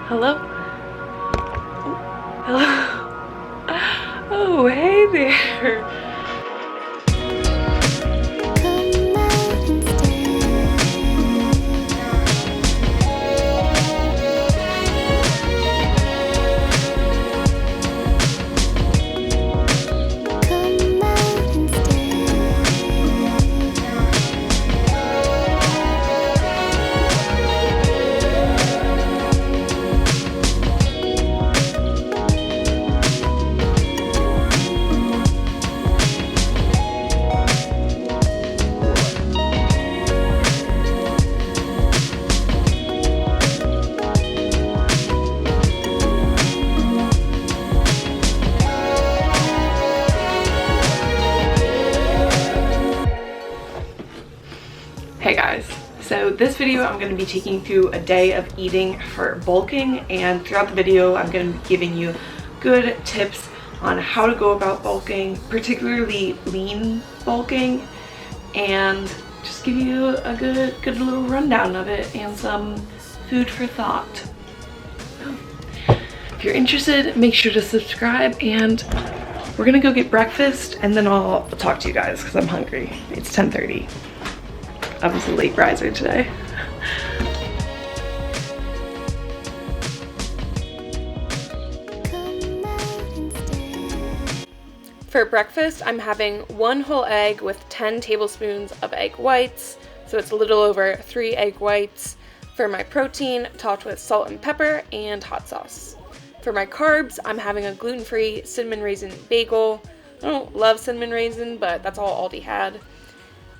Hello? Hello? Oh, hey there. Hey guys, so this video I'm going to be taking you through a day of eating for bulking, and throughout the video I'm going to be giving you good tips on how to go about bulking, particularly lean bulking, and just give you a good little rundown of it and some food for thought. If you're interested, make sure to subscribe, and we're gonna go get breakfast and then I'll talk to you guys because I'm hungry. It's 10:30. I was a late riser today. For breakfast, I'm having 1 whole egg with 10 tablespoons of egg whites, so it's a little over 3 egg whites. For my protein, topped with salt and pepper and hot sauce. For my carbs, I'm having a gluten-free cinnamon raisin bagel. I don't love cinnamon raisin, but that's all Aldi had.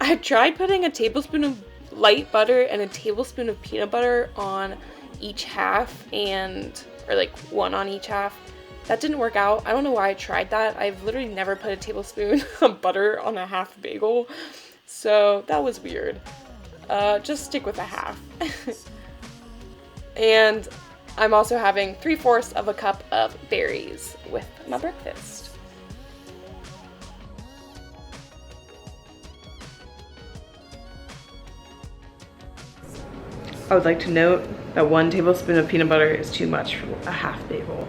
I tried putting a tablespoon of light butter and a tablespoon of peanut butter on each half, or like 1 on each half. That didn't work out. I don't know why I tried that. I've literally never put a tablespoon of butter on a half bagel, so that was weird. Just stick with a half. And I'm also having 3/4 of a cup of berries with my breakfast. I would like to note that 1 tablespoon of peanut butter is too much for a half bagel.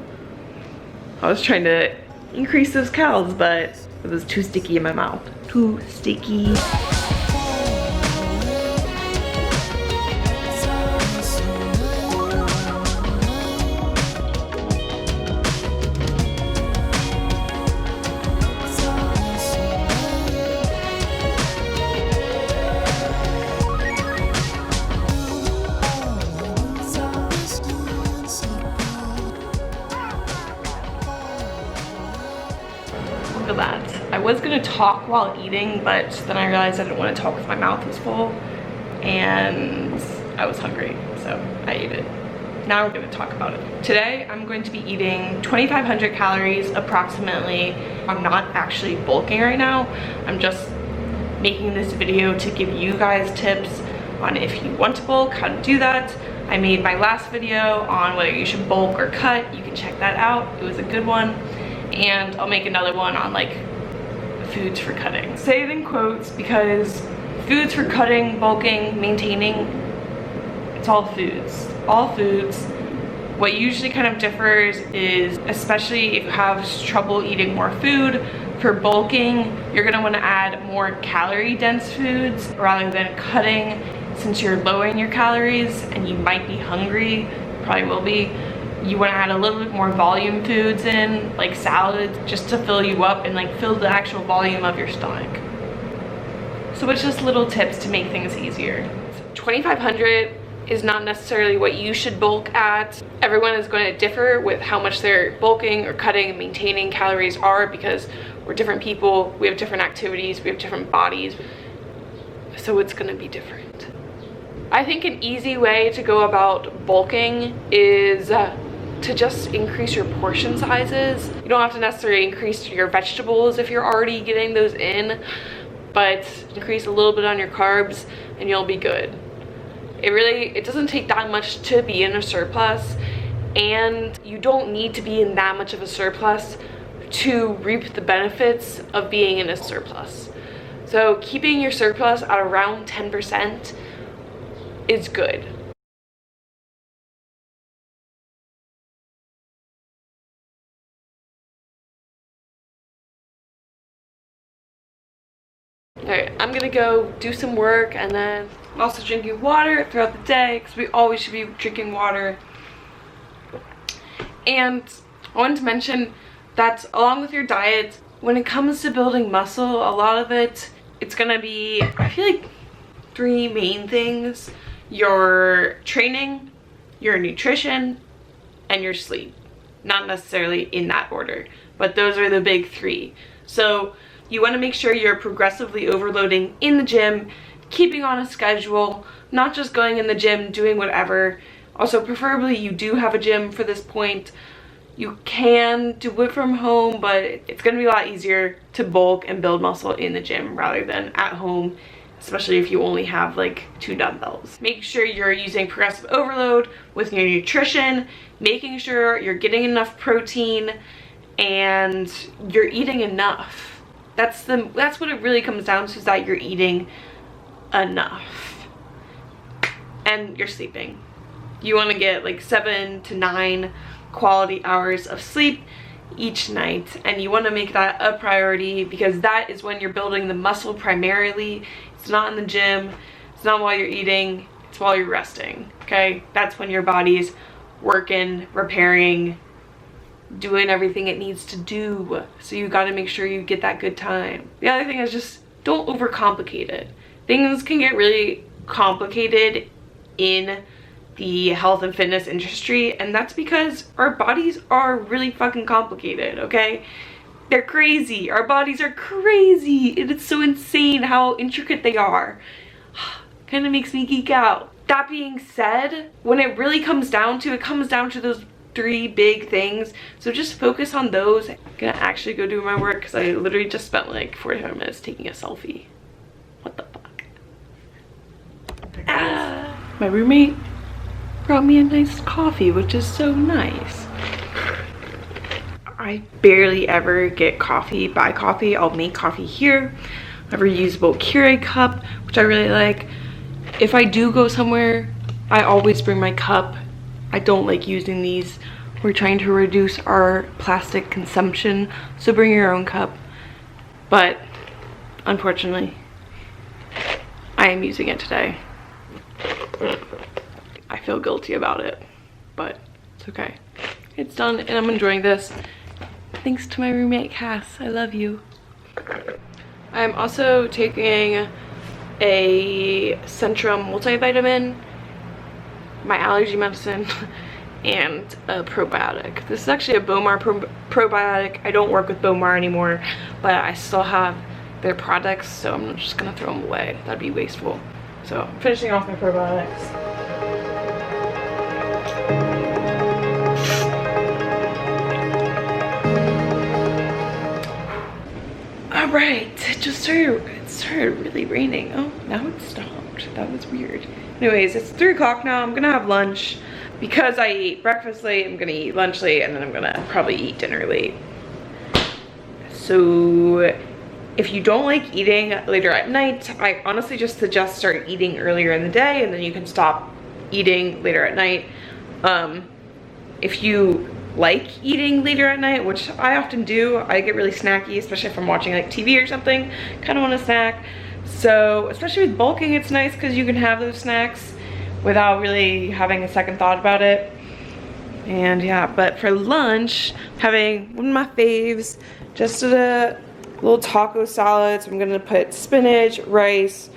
I was trying to increase those calories, but it was too sticky in my mouth. Too sticky. Look at that. I was gonna talk while eating, but then I realized I didn't want to talk if my mouth was full, and I was hungry, so I ate it. Now we're gonna talk about it. Today, I'm going to be eating 2,500 calories approximately. I'm not actually bulking right now. I'm just making this video to give you guys tips on if you want to bulk, how to do that. I made my last video on whether you should bulk or cut. You can check that out. It was a good one. And I'll make another one on like foods for cutting. Say it in quotes because foods for cutting, bulking, maintaining, it's all foods. All foods. What usually kind of differs is, especially if you have trouble eating more food, for bulking, you're gonna wanna add more calorie dense foods rather than cutting, since you're lowering your calories and you might be hungry, probably will be. You want to add a little bit more volume foods in, like salads, just to fill you up and like fill the actual volume of your stomach. So it's just little tips to make things easier. 2,500 is not necessarily what you should bulk at. Everyone is going to differ with how much they're bulking or cutting and maintaining calories are, because we're different people, we have different activities, we have different bodies, so it's going to be different. I think an easy way to go about bulking is to just increase your portion sizes. You don't have to necessarily increase your vegetables if you're already getting those in, but increase a little bit on your carbs and you'll be good. It doesn't take that much to be in a surplus, and you don't need to be in that much of a surplus to reap the benefits of being in a surplus. So keeping your surplus at around 10% is good. Alright, I'm gonna go do some work, and then I'm also drinking water throughout the day because we always should be drinking water. And I wanted to mention that along with your diet, when it comes to building muscle, a lot of it's gonna be, I feel like, 3 main things: your training, your nutrition, and your sleep. Not necessarily in that order, but those are the big 3. So you want to make sure you're progressively overloading in the gym, keeping on a schedule, not just going in the gym doing whatever. Also, preferably you do have a gym for this point. You can do it from home, but it's going to be a lot easier to bulk and build muscle in the gym rather than at home, especially if you only have like 2 dumbbells. Make sure you're using progressive overload with your nutrition, making sure you're getting enough protein and you're eating enough. That's what it really comes down to, is that you're eating enough and you're sleeping. You want to get like 7 to 9 quality hours of sleep each night, and you want to make that a priority because that is when you're building the muscle primarily. It's not in the gym, it's not while you're eating, it's while you're resting. Okay, that's when your body's working, repairing, doing everything it needs to do. So you got to make sure you get that good time. The other thing is just don't overcomplicate it. Things can get really complicated in the health and fitness industry, and that's because our bodies are really fucking complicated. Okay, they're crazy. Our bodies are crazy, and it's so insane how intricate they are. Kind of makes me geek out. That being said, when it really comes down to it, comes down to those 3 big things. So just focus on those. I'm gonna actually go do my work because I literally just spent like 45 minutes taking a selfie. What the fuck? My roommate brought me a nice coffee, which is so nice. I barely ever get coffee, buy coffee. I'll make coffee here. I have a reusable Keurig cup, which I really like. If I do go somewhere, I always bring my cup. I don't like using these. We're trying to reduce our plastic consumption, so bring your own cup. But unfortunately, I am using it today. I feel guilty about it, but it's okay. It's done and I'm enjoying this. Thanks to my roommate Cass, I love you. I'm also taking a Centrum multivitamin, my allergy medicine, and a probiotic. This is actually a Bomar probiotic. I don't work with Bomar anymore, but I still have their products, so I'm just gonna throw them away. That'd be wasteful. So I'm finishing off my probiotics. Alright, it started really raining. Oh, now it stopped. That was weird. Anyways, it's 3 o'clock now. I'm gonna have lunch. Because I ate breakfast late, I'm gonna eat lunch late, and then I'm gonna probably eat dinner late. So if you don't like eating later at night, I honestly just suggest start eating earlier in the day, and then you can stop eating later at night. If you like eating later at night, which I often do, I get really snacky, especially if I'm watching like TV or something, kind of want a snack. So especially with bulking, it's nice because you can have those snacks without really having a second thought about it. And yeah, but for lunch, having one of my faves, just a little taco salad. So I'm gonna put spinach, rice,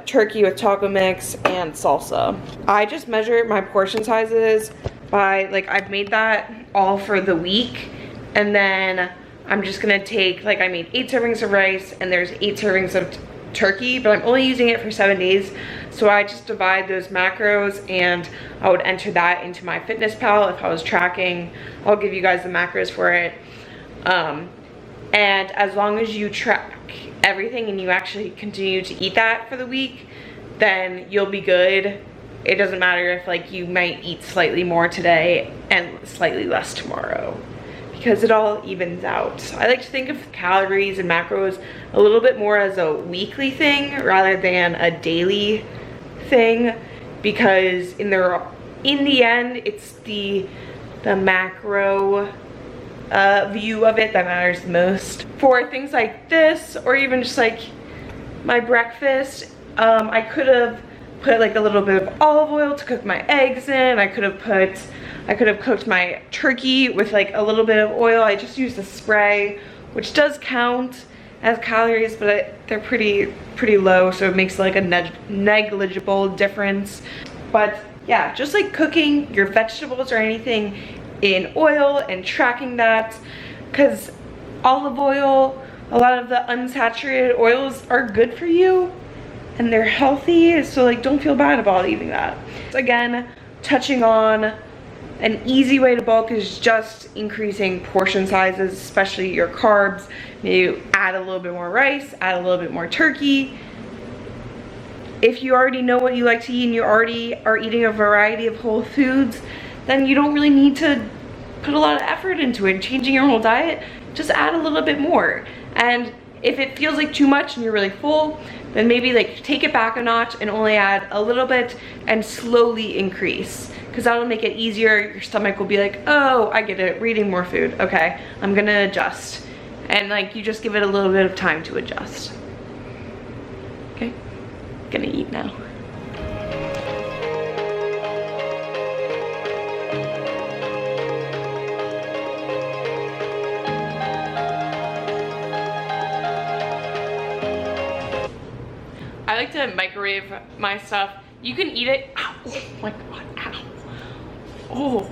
turkey with taco mix, and salsa. I just measure my portion sizes by, like, I've made that all for the week, and then I'm just gonna take, like, I made 8 servings of rice and there's 8 servings of turkey, but I'm only using it for 7 days, so I just divide those macros and I would enter that into my FitnessPal if I was tracking. I'll give you guys the macros for it. And as long as you track everything and you actually continue to eat that for the week, then you'll be good. It doesn't matter if, like, you might eat slightly more today and slightly less tomorrow, because it all evens out. I like to think of calories and macros a little bit more as a weekly thing rather than a daily thing, because in the end, it's the macro view of it that matters the most. For things like this, or even just like my breakfast, I could have put like a little bit of olive oil to cook my eggs in. I could have cooked my turkey with like a little bit of oil. I just used a spray, which does count as calories, but they're pretty low, so it makes like a negligible difference. But yeah, just like cooking your vegetables or anything in oil and tracking that, because olive oil, a lot of the unsaturated oils are good for you and they're healthy, so like don't feel bad about eating that. Again, touching on an easy way to bulk is just increasing portion sizes, especially your carbs. Maybe add a little bit more rice, add a little bit more turkey. If you already know what you like to eat and you already are eating a variety of whole foods, then you don't really need to put a lot of effort into it. Changing your whole diet, just add a little bit more. And if it feels like too much and you're really full, then maybe like take it back a notch and only add a little bit and slowly increase, because that'll make it easier. Your stomach will be like, oh, I get it, we're eating more food. Okay, I'm gonna adjust. And like you just give it a little bit of time to adjust. Okay, gonna eat now. I like to microwave my stuff. You can eat it. Ow, oh my god, ow. Oh.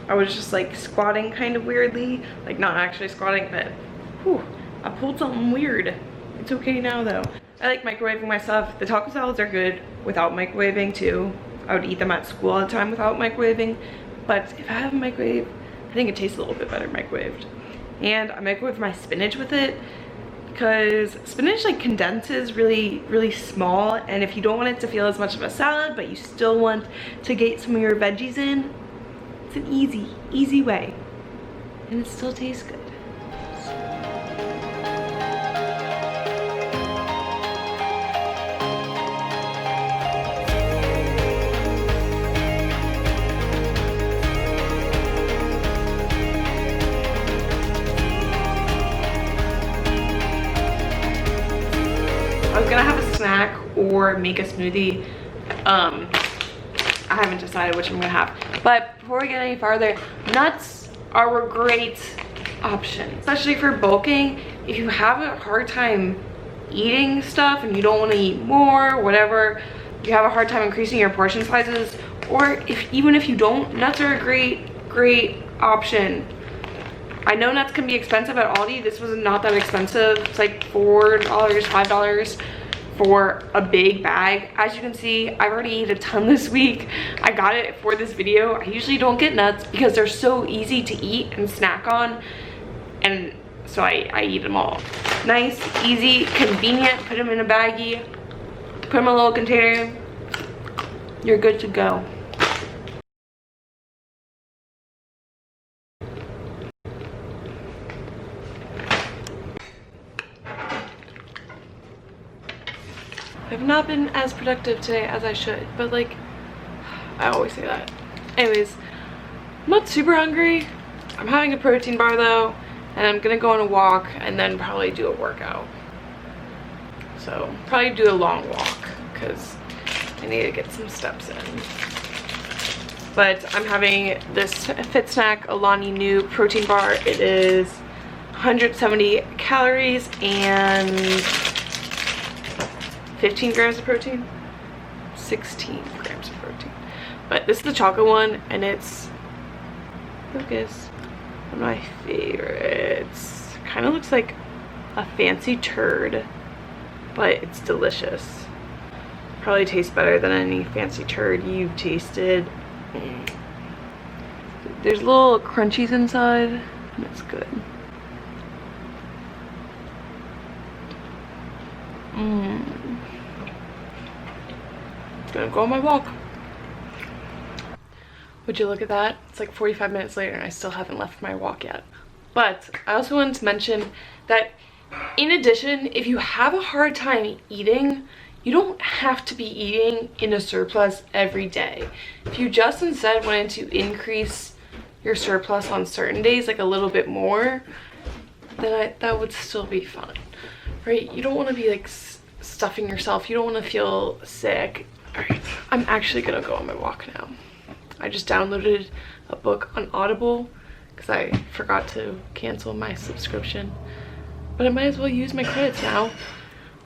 I was just like squatting kind of weirdly. Like not actually squatting, but whew, I pulled something weird. It's okay now though. I like microwaving my stuff. The taco salads are good without microwaving too. I would eat them at school all the time without microwaving. But if I have a microwave, I think it tastes a little bit better microwaved. And I microwave my spinach with it because spinach like condenses really small, and if you don't want it to feel as much of a salad but you still want to get some of your veggies in, it's an easy way, and it still tastes good. I was gonna have a snack or make a smoothie. I haven't decided which I'm gonna have. But before we get any farther, nuts are a great option, especially for bulking. If you have a hard time eating stuff and you don't want to eat more, whatever, you have a hard time increasing your portion sizes, or even if you don't, nuts are a great option. I know nuts can be expensive at Aldi. This was not that expensive. It's like $4, $5 for a big bag. As you can see, I've already eaten a ton this week. I got it for this video. I usually don't get nuts because they're so easy to eat and snack on. And so I eat them all. Nice, easy, convenient. Put them in a baggie. Put them in a little container. You're good to go. I've not been as productive today as I should, but like, I always say that. Anyways, I'm not super hungry. I'm having a protein bar though, and I'm gonna go on a walk and then probably do a workout. So probably do a long walk because I need to get some steps in. But I'm having this Fit Snack Alani New protein bar. It is 170 calories and 15 grams of protein, 16 grams of protein. But this is the chocolate one, and it's, focus, one of my favorites. Kind of looks like a fancy turd, but it's delicious. Probably tastes better than any fancy turd you've tasted. There's little crunchies inside, and it's good. Gonna go on my walk. Would you look at that? It's like 45 minutes later and I still haven't left my walk yet. But I also wanted to mention that in addition, if you have a hard time eating, you don't have to be eating in a surplus every day. If you just instead wanted to increase your surplus on certain days, like a little bit more, then that would still be fun, right? You don't want to be like stuffing yourself. You don't want to feel sick. All right, I'm actually gonna go on my walk now. I just downloaded a book on Audible because I forgot to cancel my subscription, but I might as well use my credits now. All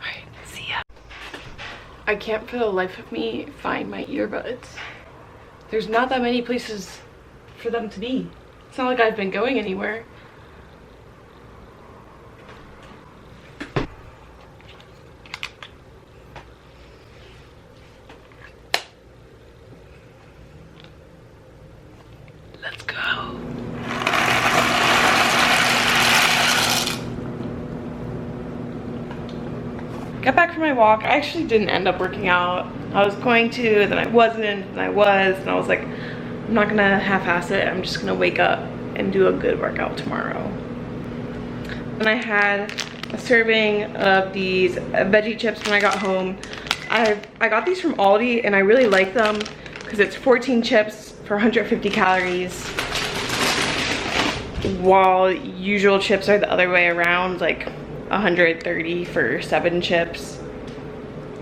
right, see ya. I can't for the life of me find my earbuds. There's not that many places for them to be. It's not like I've been going anywhere. Let's go. Got back from my walk. I actually didn't end up working out. I was going to, then I wasn't, and I was, and I was like, I'm not gonna half-ass it. I'm just gonna wake up and do a good workout tomorrow. And I had a serving of these veggie chips when I got home. I got these from Aldi, and I really like them because it's 14 chips for 150 calories, while usual chips are the other way around, like 130 for 7 chips,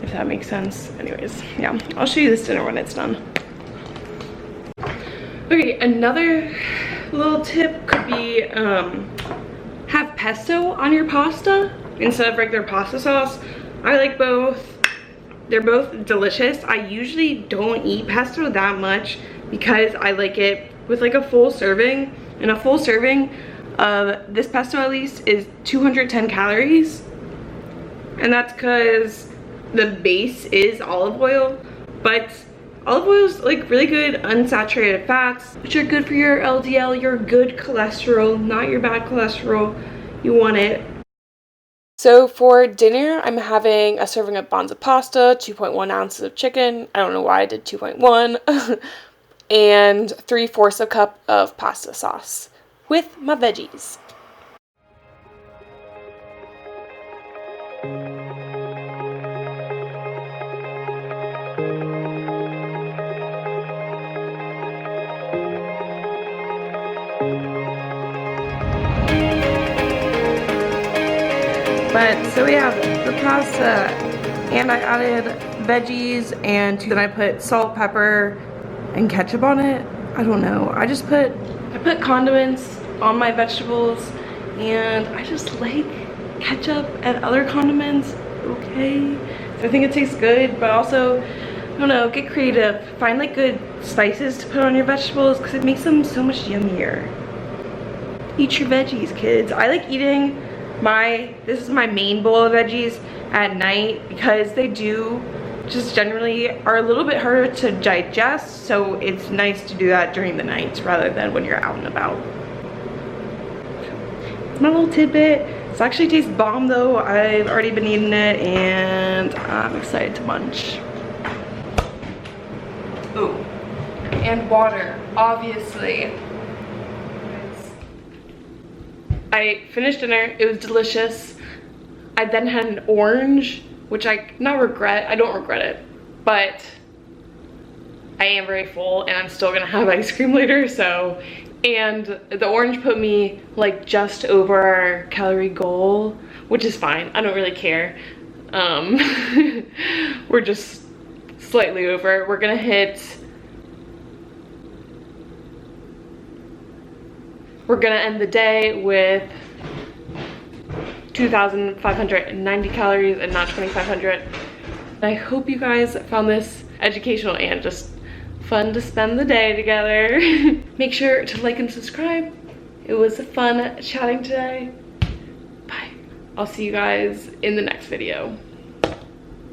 if that makes sense. Anyways, yeah, I'll show you this dinner when it's done. Okay, another little tip could be have pesto on your pasta instead of regular pasta sauce. I like both. They're both delicious. I usually don't eat pesto that much because I like it with like a full serving, and a full serving of this pesto at least is 210 calories, and that's because the base is olive oil, but olive oil is like really good unsaturated fats, which are good for your LDL, your good cholesterol, not your bad cholesterol. You want it. So for dinner, I'm having a serving of bonza pasta, 2.1 ounces of chicken. I don't know why I did 2.1. And 3/4 a cup of pasta sauce with my veggies. But so we have the pasta, and I added veggies, and then I put salt, pepper, and ketchup on it. I don't know. I put condiments on my vegetables, and I just like ketchup and other condiments. Okay, so I think it tastes good, but also, I don't know, get creative. Find like good spices to put on your vegetables because it makes them so much yummier. Eat your veggies, kids. I like eating this is my main bowl of veggies at night because they do just generally are a little bit harder to digest, so it's nice to do that during the night rather than when you're out and about. It's my little tidbit. It actually tastes bomb though. I've already been eating it and I'm excited to munch. Ooh, and water, obviously. I finished dinner, it was delicious. I then had an orange, which I don't regret it, but I am very full and I'm still gonna have ice cream later, so. And the orange put me like just over our calorie goal, which is fine, I don't really care. We're just slightly over. We're gonna end the day with 2,590 calories and not 2,500. I hope you guys found this educational and just fun to spend the day together. Make sure to like and subscribe. It was fun chatting today. Bye. I'll see you guys in the next video.